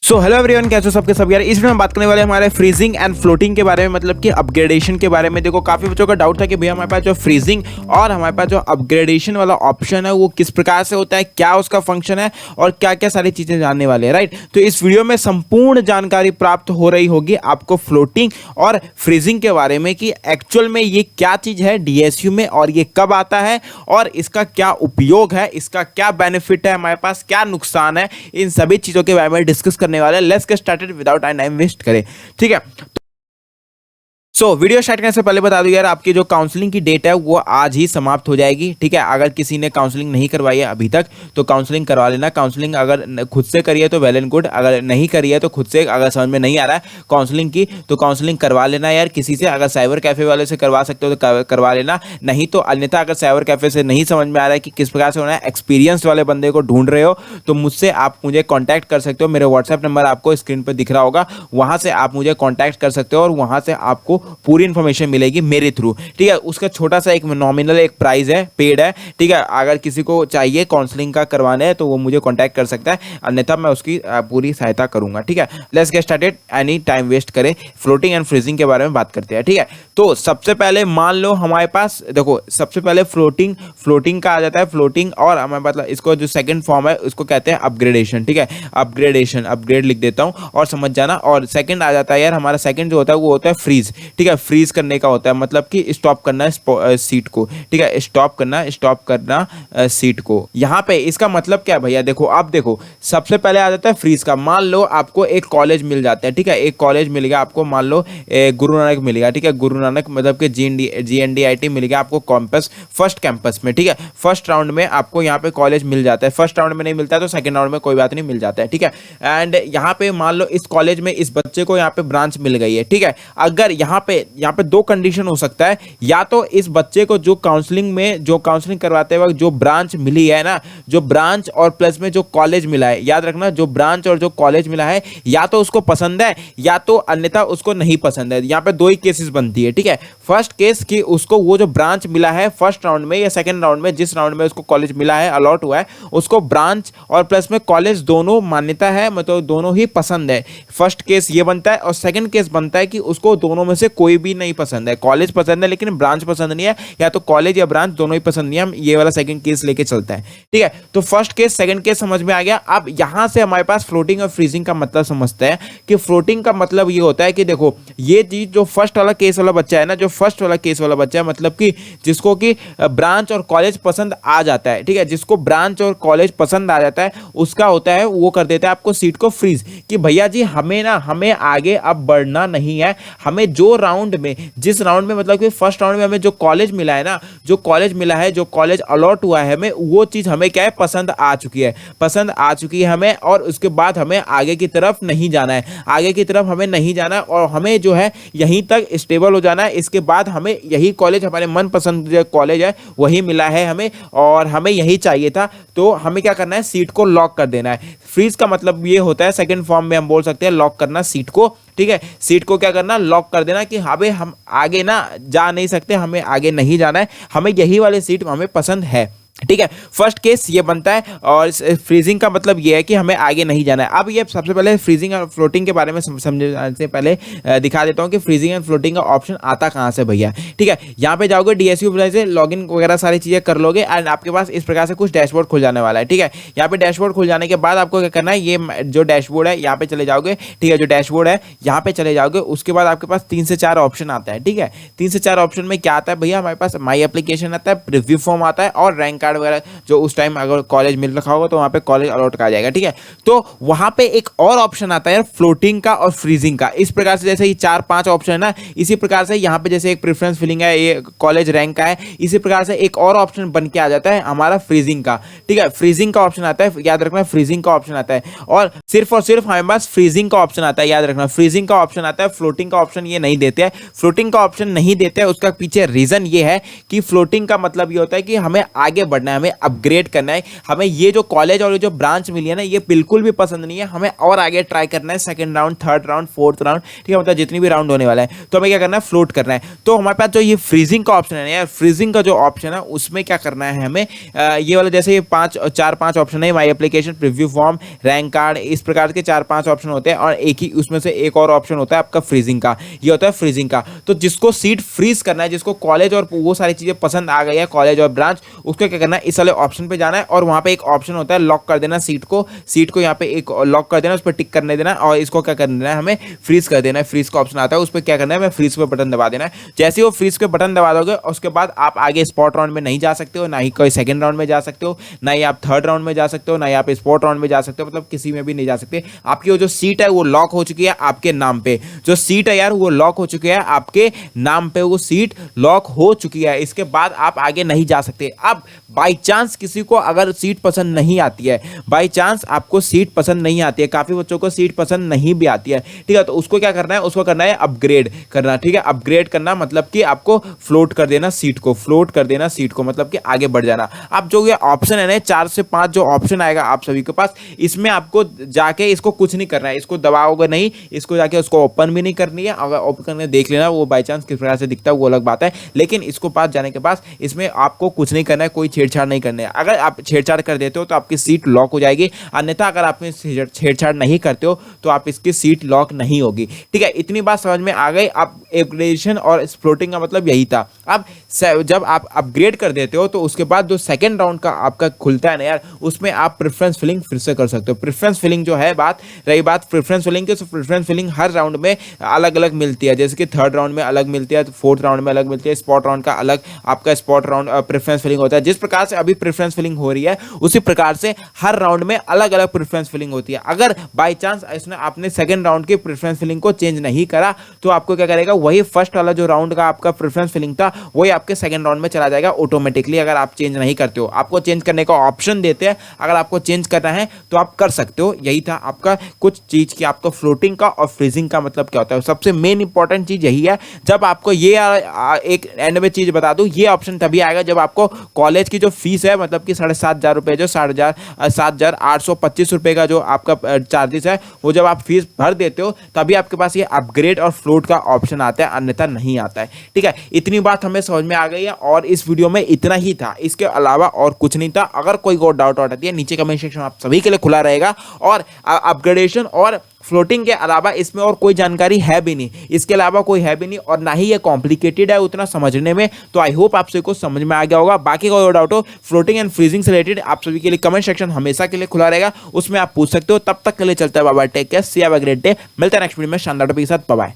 So hello everyone, कैसे हो सबके सब यार। इस वीडियो में बात करने वाले हमारे फ्रीजिंग एंड फ्लोटिंग के बारे में, मतलब कि अपग्रेडेशन के बारे में। देखो काफी बच्चों का डाउट था कि भैया हमारे पास जो फ्रीजिंग और हमारे पास जो अपग्रेडेशन वाला ऑप्शन है वो किस प्रकार से होता है, क्या उसका फंक्शन है और क्या क्या सारी चीजें जानने वाले हैं, राइट। तो इस वीडियो में संपूर्ण जानकारी प्राप्त हो रही होगी आपको फ्लोटिंग और फ्रीजिंग के बारे में कि एक्चुअल में ये क्या चीज है डीएसयू में और ये कब आता है और इसका क्या उपयोग है, इसका क्या बेनिफिट है, हमारे पास क्या नुकसान है, इन सभी चीजों के बारे में डिस्कस करने वाले। Let's get started without time waste करें, ठीक है। वीडियो स्टार्ट करने से पहले बता दूं यार, आपकी जो काउंसलिंग की डेट है वो आज ही समाप्त हो जाएगी, ठीक है। अगर किसी ने काउंसलिंग नहीं करवाई है अभी तक तो काउंसलिंग करवा लेना। काउंसलिंग अगर खुद से करी है तो वेल एंड गुड, अगर नहीं करी है तो खुद से, अगर समझ में नहीं आ रहा है काउंसलिंग की तो काउंसलिंग करवा लेना यार किसी से। अगर साइबर कैफे वाले से करवा सकते हो तो करवा लेना, नहीं तो अन्यथा अगर साइबर कैफे से नहीं समझ में आ रहा है कि किस प्रकार से होना है, एक्सपीरियंस वाले बंदे को ढूंढ रहे हो तो मुझसे आप मुझे कॉन्टैक्ट कर सकते हो। मेरे व्हाट्सएप नंबर आपको स्क्रीन पर दिख रहा होगा, वहां से आप मुझे कॉन्टैक्ट कर सकते हो और वहां से आपको पूरी इन्फॉर्मेशन मिलेगी मेरे थ्रू, ठीक है। उसका छोटा सा एक नॉमिनल एक प्राइस है, पेड है, ठीक है। अगर किसी को चाहिए काउंसलिंग का करवाने है तो वो मुझे कांटेक्ट कर सकता है, अन्यथा मैं उसकी पूरी सहायता करूंगा, ठीक है। Let's get started, any time waste करें, फ्लोटिंग एंड फ्रीजिंग के बारे में बात करते हैं, ठीक है। तो सबसे पहले मान लो हमारे पास, देखो सबसे पहले फ्लोटिंग का आ जाता है। फ्लोटिंग और हमारे मतलब इसको जो सेकंड फॉर्म है उसको कहते हैं अपग्रेडेशन, ठीक है। अपग्रेड लिख देता हूं और समझ जाना। और सेकंड आ जाता है यार, हमारा सेकंड जो होता है वो होता है फ्रीज, ठीक है। फ्रीज करने का होता है, मतलब कि स्टॉप करना सीट को, ठीक है। स्टॉप करना सीट को। यहां पे इसका मतलब क्या है भैया, देखो आप देखो, सबसे पहले आ जाता है फ्रीज का। मान लो आपको एक कॉलेज मिल जाता है, ठीक है। एक कॉलेज मिल गया आपको, मान लो गुरु नानक मिल गया, ठीक है। गुरु नानक मतलब कि GNDIT मिल गया आपको कैंपस, फर्स्ट कैंपस में, ठीक है। फर्स्ट राउंड में आपको यहाँ पे कॉलेज मिल जाता है। फर्स्ट राउंड में नहीं मिलता है तो सेकंड राउंड में कोई बात नहीं, मिल जाता है, ठीक है। एंड यहाँ पे मान लो इस कॉलेज में इस बच्चे को यहाँ पे ब्रांच मिल गई है, ठीक है। अगर यहाँ पे दो कंडीशन हो सकता है, या तो इस बच्चे को जो काउंसलिंग करवाते वक्त जो ब्रांच मिली है ना, जो ब्रांच और प्लस में जो कॉलेज मिला है, याद रखना जो ब्रांच और जो कॉलेज मिला है या तो उसको पसंद है या तो अन्यथा उसको नहीं पसंद है। यहाँ पे दो ही केसेस बनती है, ठीक है। फर्स्ट केस कि उसको वो जो ब्रांच मिला है फर्स्ट राउंड में या सेकंड राउंड में, जिस राउंड में उसको कॉलेज मिला है, अलॉट हुआ है, उसको ब्रांच और प्लस में कॉलेज दोनों मान्यता है, मतलब दोनों ही पसंद है। फर्स्ट केस ये बनता है। और सेकंड केस बनता है कि उसको दोनों में से कोई भी नहीं पसंद है, कॉलेज पसंद है लेकिन ब्रांच पसंद नहीं है, या तो कॉलेज या ब्रांच दोनों ही पसंद नहीं है। हम ये वाला सेकंड केस लेके चलता है, ठीक है। तो फर्स्ट केस सेकंड केस समझ में आ गया। अब यहां से हमारे पास फ्लोटिंग और फ्रीजिंग का मतलब समझते हैं कि फ्लोटिंग का मतलब ये होता है कि देखो ये चीज जो फर्स्ट वाला केस वाला बच्चा है ना, जो फर्स्ट वाला केस वाला बच्चा है, मतलब कि जिसको कि ब्रांच और कॉलेज पसंद आ जाता है, ठीक है। जिसको ब्रांच और कॉलेज पसंद आ जाता है उसका होता है, वो कर देता है आपको सीट को फ्रीज कि भैया जी हमें आगे अब बढ़ना नहीं है। हमें जो राउंड में, जिस राउंड में, मतलब कि फर्स्ट राउंड में हमें जो कॉलेज मिला है ना, जो कॉलेज अलॉट हुआ है हमें, वो चीज हमें क्या है, पसंद आ चुकी है हमें। और उसके बाद हमें आगे की तरफ नहीं जाना है, और हमें जो है यहीं तक स्टेबल हो जाना है। इसके बाद हमें यही कॉलेज, हमारे मनपसंद जो कॉलेज है वही मिला है हमें और हमें यही चाहिए था, तो हमें क्या करना है, सीट को लॉक कर देना है। फ्रीज का मतलब ये होता है, सेकंड फॉर्म में हम बोल सकते हैं लॉक करना सीट को, ठीक है। सीट को क्या करना, लॉक कर देना कि हाँ भाई हम आगे ना जा नहीं सकते, हमें आगे नहीं जाना है, हमें यही वाली सीट हमें पसंद है, ठीक है। फर्स्ट केस ये बनता है। और फ्रीजिंग का मतलब ये है कि हमें आगे नहीं जाना है। अब ये सबसे पहले फ्रीजिंग और फ्लोटिंग के बारे में समझने से पहले दिखा देता हूं कि फ्रीजिंग एंड फ्लोटिंग का ऑप्शन आता कहां से भैया, ठीक है। यहां पे जाओगे डीएसयू से लॉगिन वगैरह सारी चीजें कर लोगे एंड आपके पास इस प्रकार से कुछ डैशबोर्ड खुल जाने वाला है, ठीक है। यहाँ पे डैशबोर्ड खुल जाने के बाद आपको क्या करना है, ये जो डैशबोर्ड है यहाँ पे चले जाओगे, ठीक है। जो डैशबोर्ड है यहाँ पे चले जाओगे, उसके बाद आपके पास 3 से 4 ऑप्शन आता है, ठीक है। 3 से 4 ऑप्शन में क्या आता है भैया, हमारे पास माई एप्लीकेशन आता है, प्रीव्यू फॉर्म आता है और रैंक कार्ड वगैरह, जो उस टाइम अगर कॉलेज मिल रखा होगा तो वहां पे कॉलेज अलॉट का आ जाएगा, ठीक है। तो वहां पे एक और ऑप्शन आता है यार, फ्लोटिंग का और फ्रीजिंग का। इस प्रकार से जैसे ये 4-5 ऑप्शन है ना, इसी प्रकार से यहाँ पे जैसे एक प्रेफरेंस फिलिंग है, ये कॉलेज रैंक का है, इसी प्रकार से एक और ऑप्शन बन के आ जाता है हमारा फ्रीजिंग का, ठीक है। फ्रीजिंग का ऑप्शन आता है, याद रखना फ्रीजिंग का ऑप्शन आता है, और सिर्फ हमारे पास फ्रीजिंग का ऑप्शन आता है, याद रखना फ्रीजिंग का ऑप्शन आता है, फ्लोटिंग का ऑप्शन ये नहीं देते हैं। फ्लोटिंग का ऑप्शन नहीं देते हैं, उसका पीछे रीजन ये है कि फ्लोटिंग का मतलब ये होता है कि हमें आगे बढ़ना है, हमें अपग्रेड करना है। हमें ये जो कॉलेज और ये जो ब्रांच मिली है ना, ये बिल्कुल भी पसंद नहीं है, हमें और आगे ट्राई करना है, second round, third round, fourth round, ठीक है, मतलब जितनी भी राउंड होने वाला है। तो हमें क्या करना है, फ्लोट करना है। तो हमारे पास जो ये फ्रीजिंग का ऑप्शन है यार, फ्रीजिंग का जो ऑप्शन है उसमें क्या करना है हमें, ये वाला जैसे ये 4-5 ऑप्शन है, my application, preview form, rank card, इस प्रकार के 4-5 ऑप्शन होते हैं और एक ही उसमें से एक और ऑप्शन होता है आपका फ्रीजिंग का, ये होता है फ्रीजिंग का। तो जिसको सीट फ्रीज करना है, जिसको कॉलेज और वो सारी चीज़ें पसंद आ गई है, कॉलेज और ब्रांच, उसको क्या करना है, इस वाले ऑप्शन पे जाना है और वहाँ पे एक ऑप्शन होता है लॉक कर देना सीट को यहाँ पे एक लॉक कर देना, उस पर टिक करने देना और इसको क्या कर देना है, हमें फ्रीज कर देना है। फ्रीज का ऑप्शन आता है, उस पर क्या करना है, हमें फ्रीज पे बटन दबा देना है। जैसे ही वो फ्रीज पे बटन दबा दोगे उसके बाद आप आगे स्पॉट राउंड में नहीं जा सकते हो, ना ही कोई सेकंड राउंड में जा सकते हो, ना ही आप थर्ड राउंड में जा सकते हो, ना ही आप स्पॉट राउंड में जा सकते हो, मतलब किसी में भी नहीं जा सकते। आपकी वो जो सीट है वो लॉक हो चुकी है आपके नाम पे, जो सीट है यार वो लॉक हो चुकी है आपके नाम पे, वो सीट लॉक हो चुकी है। इसके बाद आप आगे नहीं जा सकते। अब बाई चांस किसी को अगर सीट पसंद नहीं आती है, बाई चांस आपको सीट पसंद नहीं आती है, काफ़ी बच्चों को सीट पसंद नहीं भी आती है, ठीक है, तो उसको क्या करना है, उसको करना है अपग्रेड करना, ठीक है। अपग्रेड करना मतलब कि आपको फ्लोट कर देना सीट को, फ्लोट कर देना सीट को मतलब कि आगे बढ़ जाना। अब जो ये ऑप्शन है ना, 4 से 5 जो ऑप्शन आएगा आप सभी के पास, इसमें आपको जाके इसको कुछ नहीं करना है, इसको दबाओगे नहीं, इसको जाके उसको ओपन भी नहीं करनी है। अगर ओपन करके देख लेना वो बाई चांस किस प्रकार से दिखता है वो अलग बात है, लेकिन इसको पास जाने के बाद इसमें आपको कुछ नहीं करना है, कोई छेड़छाड़ नहीं करनी है। अगर आप छेड़छाड़ कर देते हो तो आपकी सीट लॉक हो जाएगी, अन्यथा अगर आप छेड़छाड़ नहीं करते हो तो आप इसकी सीट लॉक नहीं होगी, ठीक है। इतनी बात समझ में आ गई। अब अपग्रेडेशन और फ्लोटिंग का मतलब यही था। अब जब आप अपग्रेड कर देते हो तो उसके बाद जो सेकंड राउंड का आपका खुलता है ना यार, उसमें आप प्रेफरेंस फिलिंग फिर से कर सकते हो। प्रेफरेंस फिलिंग जो है, बात रही बात प्रेफरेंस फिलिंग की, तो प्रेफरेंस फिलिंग हर राउंड में अलग अलग मिलती है, जैसे कि थर्ड राउंड में अलग मिलती है, फोर्थ राउंड में अलग मिलती है, स्पॉट राउंड का अलग आपका स्पॉट राउंड प्रेफरेंस फिलिंग होता है। जिस प्रकार से अभी प्रेफरेंस फिलिंग हो रही है उसी प्रकार से हर राउंड में अलग अलग प्रेफरेंस फिलिंग होती है। अगर बाई चांस इसने आपने सेकंड राउंड की प्रेफरेंस फिलिंग को चेंज नहीं करा तो आपको क्या करेगा, वही फर्स्ट वाला जो राउंड का आपका प्रेफरेंस फिलिंग था वही आपके सेकंड राउंड में चला जाएगा ऑटोमेटिकली, अगर आप चेंज नहीं करते हो। आपको चेंज करने का ऑप्शन देते हैं, अगर आपको चेंज करना है तो आप कर सकते हो। यही था आपका कुछ चीज की, आपको फ्लोटिंग का और फ्रीजिंग का मतलब क्या होता है। सबसे मेन इंपॉर्टेंट चीज यही है। जब आपको ये एक एंड में चीज बता दूं, ये ऑप्शन तभी आएगा जब आपको कॉलेज की जो फीस है, मतलब कि 7,500 रुपए, जो 7,825 रुपए का जो आपका चार्जेस है, वो जब आप फीस भर देते हो तभी आपके पास ये अपग्रेड और फ्लोट का ऑप्शन आता है, अन्यथा नहीं आता है, ठीक है। इतनी बात हमें समझ में आ गई है और इस वीडियो में इतना ही था, इसके अलावा और कुछ नहीं था। अगर कोई और डाउट आती है नीचे कमेंट सेक्शन आप सभी के लिए खुला रहेगा, और अपग्रेडेशन और फ्लोटिंग के अलावा इसमें और कोई जानकारी है भी नहीं, इसके अलावा कोई है भी नहीं, और ना ही ये कॉम्प्लिकेटेड है उतना समझने में। तो आई होप आप सभी को समझ में आ गया होगा। बाकी कोई डाउट हो फ्लोटिंग एंड फ्रीजिंग से रिलेटेड, आप सभी के लिए कमेंट सेक्शन हमेशा के लिए खुला रहेगा, उसमें आप पूछ सकते हो। तब तक के लिए चलता है, bye bye, take care, see have a great day. मिलते हैं नेक्स्ट वीडियो में शानदार टॉपिक के साथ, बाय बाय।